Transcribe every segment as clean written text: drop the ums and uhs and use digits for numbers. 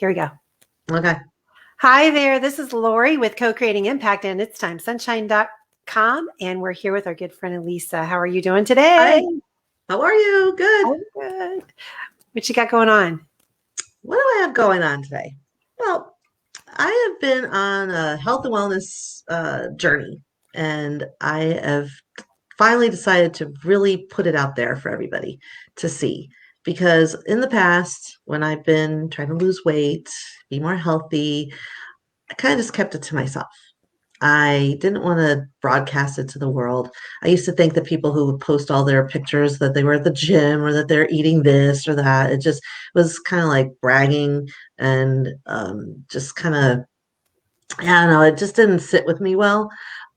Here we go. Okay. Hi there. This is Lori with Co-Creating Impact, and it's timesunshine.com. And we're here with our good friend Elisa. How are you doing today? Hi. How are you? Good. I'm good. What you got going on? What do I have going on today? Well, I have been on a health and wellness journey, and I have finally decided to really put it out there for everybody to see. Because in the past, when I've been trying to lose weight, be more healthy, I kind of just kept it to myself. I didn't want to broadcast it to the world. I used to think that people who would post all their pictures that they were at the gym or that they're eating this or that, it just was kind of like bragging and just kind of, I don't know, it just didn't sit with me well.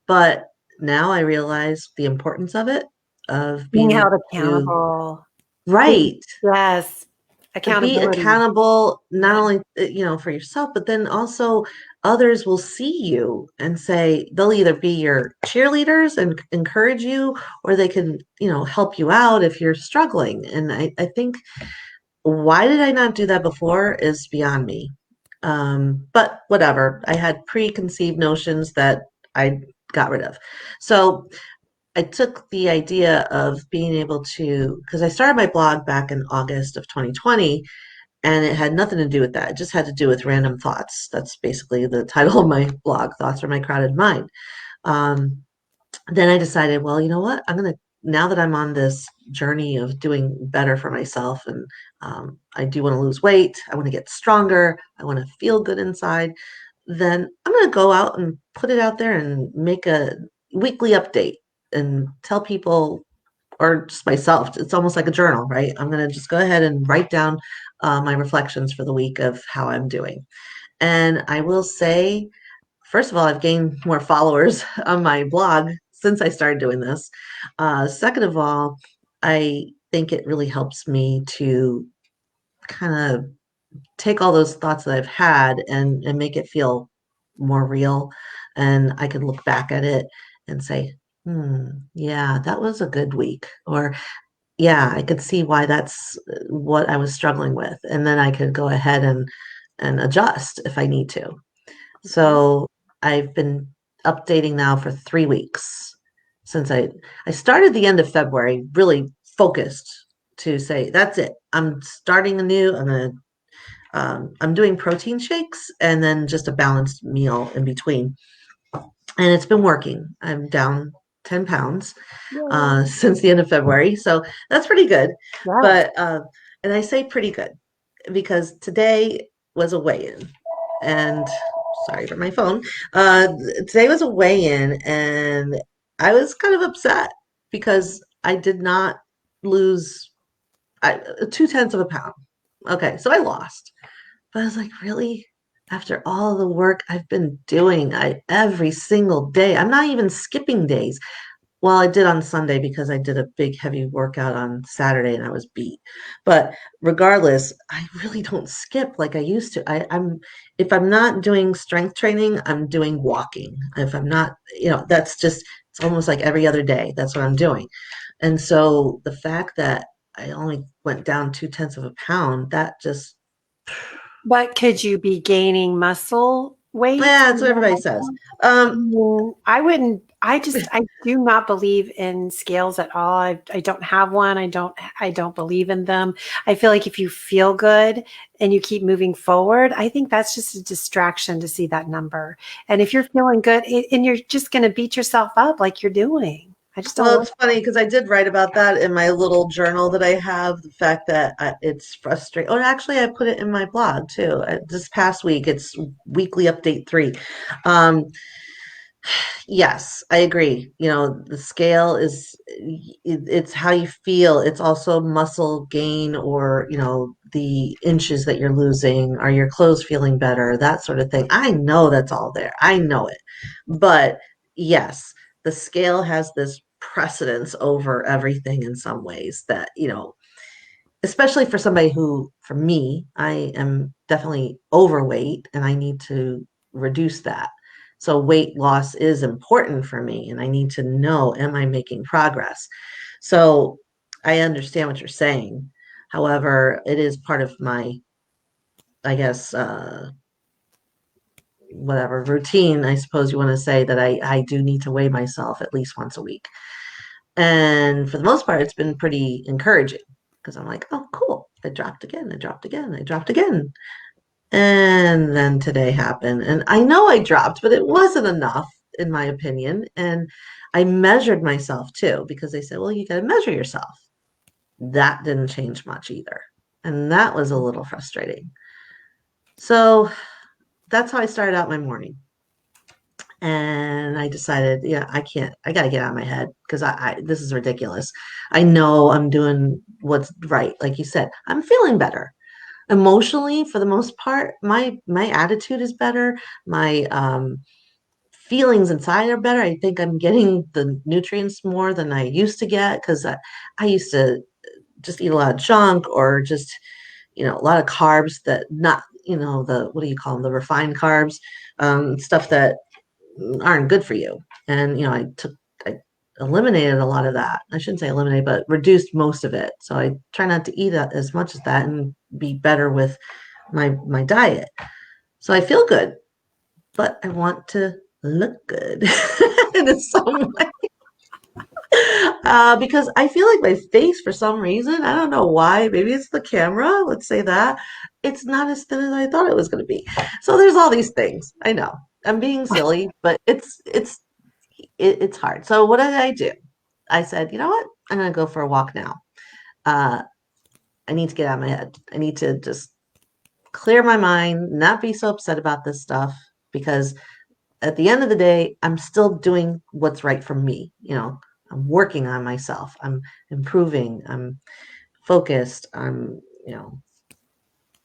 But now I realize the importance of it, of Being being held able to, accountable. right, Yes. be Accountability. accountable, not Yeah. only for yourself, but then also others will see you and say they'll either be your cheerleaders and encourage you, or they can help you out if you're struggling. And I think, why did I not do that before is beyond me. But whatever, I had preconceived notions that I got rid of. So I took the idea of being able to, because I started my blog back in August of 2020, and it had nothing to do with that. It just had to do with random thoughts. That's basically the title of my blog, Thoughts from My Crowded Mind. Um, then I decided, well, you know what? Now that I'm on this journey of doing better for myself, and I do want to lose weight, I want to get stronger, I want to feel good inside, then I'm going to go out and put it out there and make a weekly update and tell people, or just myself. It's almost like a journal, right? I'm going to just go ahead and write down my reflections for the week of how I'm doing. And I will say, first of all, I've gained more followers on my blog since I started doing this. Second of all, I think it really helps me to kind of take all those thoughts that I've had and make it feel more real. And I can look back at it and say, yeah, that was a good week. Or yeah, I could see why that's what I was struggling with. And then I could go ahead and adjust if I need to. So I've been updating now for 3 weeks since I started the end of February, really focused to say, that's it. I'm starting anew. I'm doing protein shakes and then just a balanced meal in between. And it's been working. I'm down 10 pounds since the end of February. So that's pretty good. Yes. But, and I say pretty good because today was a weigh-in. And sorry for my phone. Today was a weigh-in, and I was kind of upset because I did not lose 2/10 of a pound. Okay, so I lost. But I was like, really? After all the work I've been doing, every single day, I'm not even skipping days. Well, I did on Sunday because I did a big heavy workout on Saturday and I was beat. But regardless, I really don't skip like I used to. I'm if I'm not doing strength training, I'm doing walking. If I'm not, that's just, it's almost like every other day. That's what I'm doing. And so the fact that I only went down 2/10 of a pound, that just, But could you be gaining muscle weight? yeah, that's what everybody says. Um, I wouldn't. I do not believe in scales at all. I don't have one. I don't believe in them. I feel like if you feel good and you keep moving forward, I think that's just a distraction to see that number. And if you're feeling good and you're just going to beat yourself up like you're doing, I just don't Well, want. it's funny because I did write about that in my little journal that I have, the fact that it's frustrating. Oh, actually, I put it in my blog too. This past week, it's weekly update 3. Um, yes, I agree. The scale is, it's how you feel. It's also muscle gain, or, the inches that you're losing. Are your clothes feeling better? That sort of thing. I know that's all there. I know it. But yes, the scale has this precedence over everything in some ways that, especially for somebody who, for me, I am definitely overweight and I need to reduce that. So weight loss is important for me, and I need to know, am I making progress? So I understand what you're saying. However, it is part of my I guess, whatever routine, I suppose you want to say, that I do need to weigh myself at least once a week. And for the most part, it's been pretty encouraging because I'm like, oh, cool. I dropped again. I dropped again. I dropped again. And then today happened. And I know I dropped, but it wasn't enough, in my opinion. And I measured myself too, because they said, well, you got to measure yourself. That didn't change much either. And that was a little frustrating. So that's how I started out my morning. And I decided, yeah, I can't, I got to get out of my head because this is ridiculous. I know I'm doing what's right. Like you said, I'm feeling better emotionally for the most part. My attitude is better. My feelings inside are better. I think I'm getting the nutrients more than I used to get because I used to just eat a lot of junk or just, a lot of carbs that not, the, what do you call them? The refined carbs, stuff that aren't good for you. And, I eliminated a lot of that. I shouldn't say eliminate, but reduced most of it. So I try not to eat as much as that and be better with my diet. So I feel good, but I want to look good in some way. Because I feel like my face, for some reason, I don't know why, maybe it's the camera, let's say that, it's not as thin as I thought it was going to be. So there's all these things. I know I'm being silly, but it's hard. So what did I do? I said, you know what? I'm going to go for a walk now. Uh, I need to get out of my head. I need to just clear my mind, not be so upset about this stuff because at the end of the day, I'm still doing what's right for me. I'm working on myself. I'm improving. I'm focused. I'm,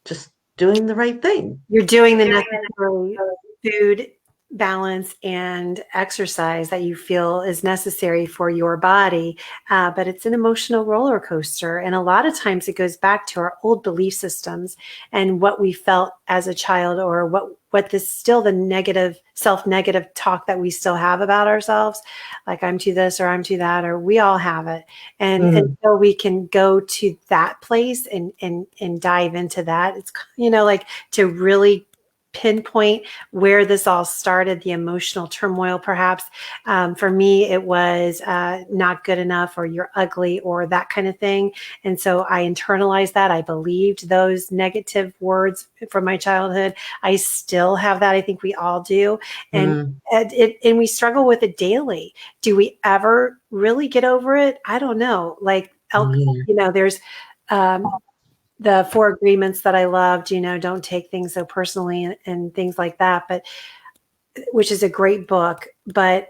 just doing the right thing. You're doing the necessary food balance and exercise that you feel is necessary for your body. But it's an emotional roller coaster. And a lot of times it goes back to our old belief systems and what we felt as a child, or what this still the negative, self-negative talk that we still have about ourselves. Like, I'm too this, or I'm too that, or we all have it. And until we can go to that place and dive into that, it's, like, to really pinpoint where this all started, the emotional turmoil, perhaps. For me, it was not good enough, or you're ugly, or that kind of thing. And so I internalized that. I believed those negative words from my childhood. I still have that. I think we all do. And we struggle with it daily. Do we ever really get over it? I don't know. Like, there's the 4 agreements that I loved, don't take things so personally, and things like that, but which is a great book. But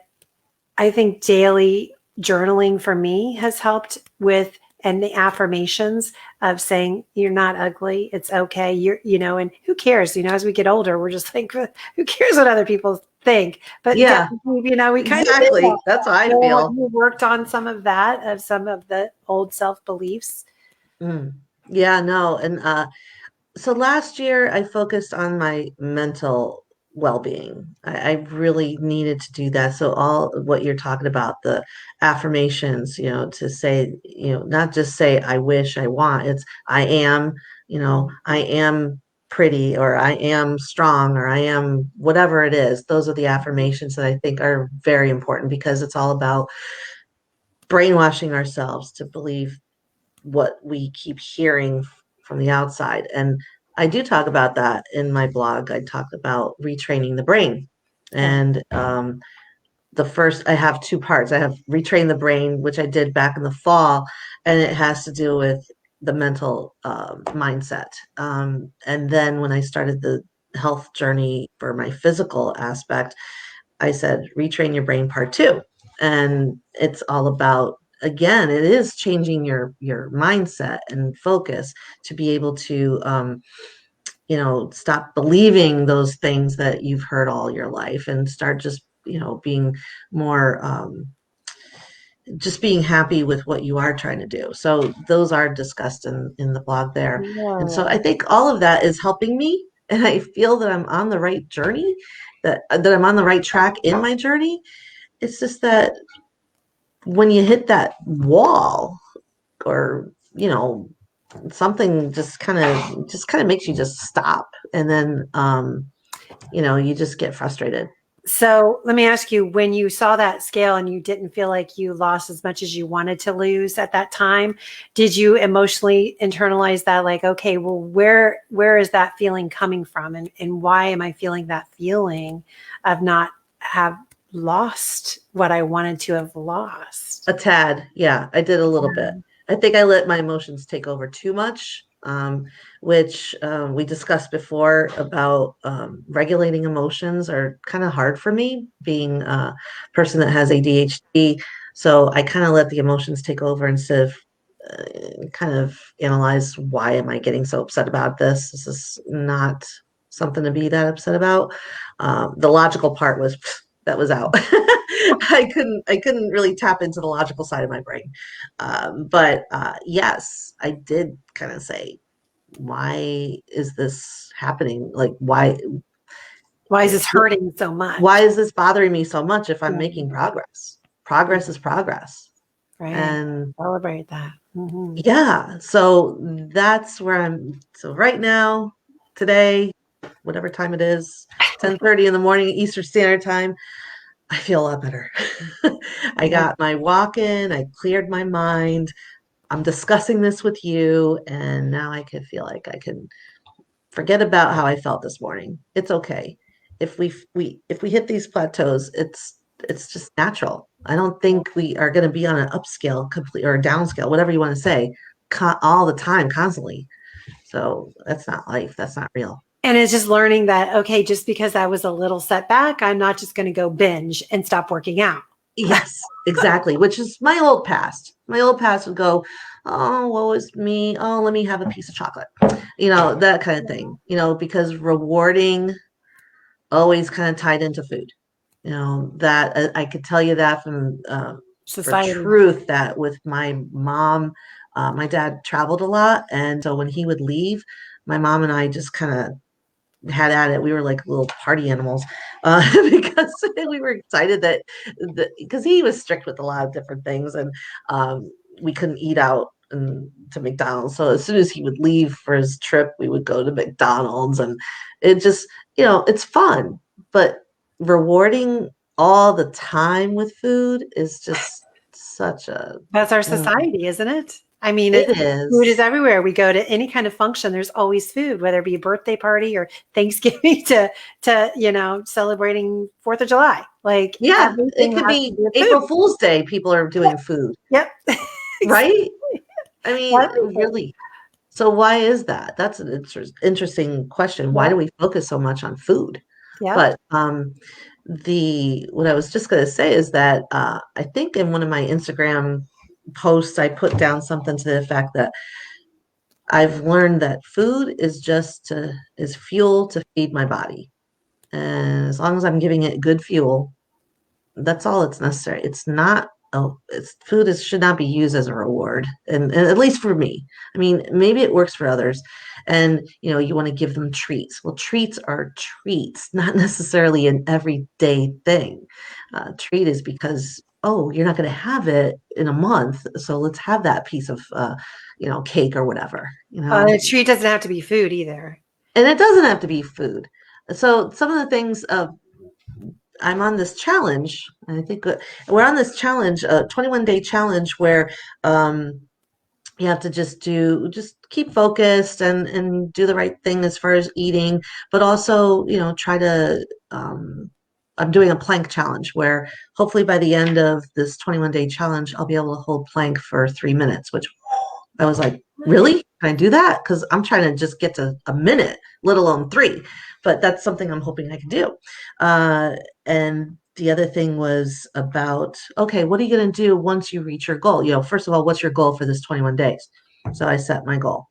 I think daily journaling for me has helped with, and the affirmations of saying, you're not ugly. It's okay. And who cares? As we get older, we're just like, who cares what other people think? But Yeah, we kind exactly. of That's how I feel. you worked on some of that, of some of the old self beliefs. Yeah, no. And so last year I focused on my mental well-being. I really needed to do that. So all what you're talking about, the affirmations, to say, not just say I wish, I want, it's I am, I am pretty, or I am strong, or I am whatever it is. Those are the affirmations that I think are very important because it's all about brainwashing ourselves to believe what we keep hearing from the outside. And I do talk about that in my blog. I talk about retraining the brain. Okay. And the first, I have 2 parts. I have retrain the brain, which I did back in the fall, and it has to do with the mental mindset. And then when I started the health journey for my physical aspect, I said, retrain your brain part 2. And it's all about, again, it is changing your mindset and focus to be able to, stop believing those things that you've heard all your life and start just, being more, just being happy with what you are trying to do. So those are discussed in the blog there. And so I think all of that is helping me. And I feel that I'm on the right journey, that I'm on the right track in my journey. It's just that when you hit that wall, or, something just kind of makes you just stop. And then, you just get frustrated. So let me ask you, when you saw that scale and you didn't feel like you lost as much as you wanted to lose at that time, did you emotionally internalize that? Like, okay, well, where is that feeling coming from? And why am I feeling that feeling of not have lost what I wanted to have lost? A tad. Yeah, I did a little bit. I think I let my emotions take over too much, which we discussed before about regulating emotions are kind of hard for me, being a person that has ADHD. So I kind of let the emotions take over instead of kind of analyze, why am I getting so upset about this? This is not something to be that upset about. The logical part was that was out. I couldn't really tap into the logical side of my brain. But yes, I did kind of say, why is this happening? Like, Why is this hurting so why much? is this bothering me so much if I'm Yeah. making progress? Progress is progress. Right. And Celebrate that. Mm-hmm. yeah, so that's where so right now, today, whatever time it is, 10:30 in the morning, Eastern Standard Time, I feel a lot better. I got my walk in, I cleared my mind. I'm discussing this with you, and now I can feel like I can forget about how I felt this morning. It's okay. If we hit these plateaus, it's just natural. I don't think we are going to be on an upscale complete or a downscale, whatever you want to say, all the time, constantly. So that's not life. That's not real. And it's just learning that, okay, just because that was a little setback, I'm not just going to go binge and stop working out. Yes, exactly. Which is my old past. My old past would go, oh, woe is me. Oh, let me have a piece of chocolate. That kind of thing. Because rewarding always kind of tied into food. That I could tell you that for Society. truth, that with my mom, my dad traveled a lot. And so when he would leave, my mom and I just kind of had at it. We were like little party animals because we were excited because he was strict with a lot of different things, and we couldn't eat out to McDonald's. So as soon as he would leave for his trip, we would go to McDonald's, and it just, it's fun, but rewarding all the time with food is just such a, That's our uh, society, isn't it? I mean, it food is is. everywhere. We go to any kind of function, there's always food, whether it be a birthday party or Thanksgiving to celebrating 4th of July. Like Yeah, it everything could has to be be a April food. Fool's Day. People are doing food, Yep. right? I mean, Everything. really. So why is that? That's an interesting question. Why do Yep. we focus so much on food? Yep. But the what I was just going to say is that I think in one of my Instagram posts, I put down something to the effect that I've learned that food is fuel to feed my body, and as long as I'm giving it good fuel, that's all it's necessary. It's not. Oh, food should not be used as a reward, and at least for me. I mean, maybe it works for others, and you want to give them treats. Well, treats are treats, not necessarily an everyday thing. Treat is because, oh, you're not going to have it in a month, so let's have that piece of cake or whatever. A treat doesn't have to be food either. And it doesn't have to be food. So some of the things I'm on this challenge, and I think we're on this challenge, a 21-day challenge where um, you have to just keep focused and do the right thing as far as eating, but also, try to, I'm doing a plank challenge where hopefully by the end of this 21-day challenge, I'll be able to hold plank for 3 minutes, which I was like, really? Can I do that? Because I'm trying to just get to a minute, let alone three. But that's something I'm hoping I can do. And the other thing was about, okay, what are you going to do once you reach your goal? First of all, what's your goal for this 21 days? So I set my goal.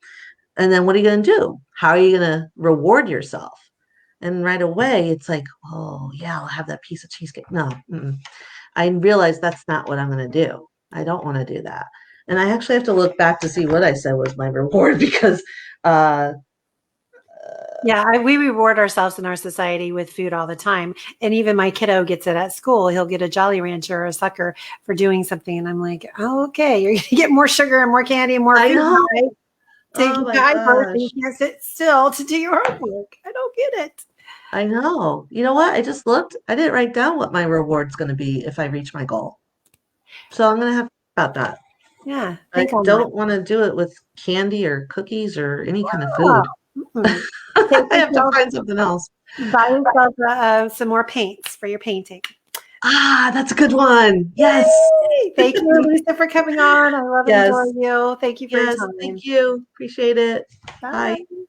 And then what are you going to do? How are you going to reward yourself? And right away, it's like, oh, yeah, I'll have that piece of cheesecake. No, I realized that's not what I'm going to do. I don't want to do that. And I actually have to look back to see what I said was my reward because uh, Yeah, we reward ourselves in our society with food all the time. And even my kiddo gets it at school. He'll get a Jolly Rancher or a sucker for doing something. And I'm like, oh, okay, you're going to get more sugar and more candy and more I food, know. right? Oh taking my time first and gosh. you can't sit still to do your homework. I don't get it. I know. You know what? I just looked. I didn't write down what my reward's going to be if I reach my goal. So I'm going to have to think about that. Yeah, I think on that. don't want to do it with candy or cookies or any kind of Oh, food. mm-mm. I Take have to yourself, find something else. buy yourself some more paints for your painting. Ah, that's a good one. Yes. Yay! Thank you, Lisa, for coming on. I love and Yes. enjoy you. Thank you for your Yes. time. Thank you. Appreciate it. Bye. Bye.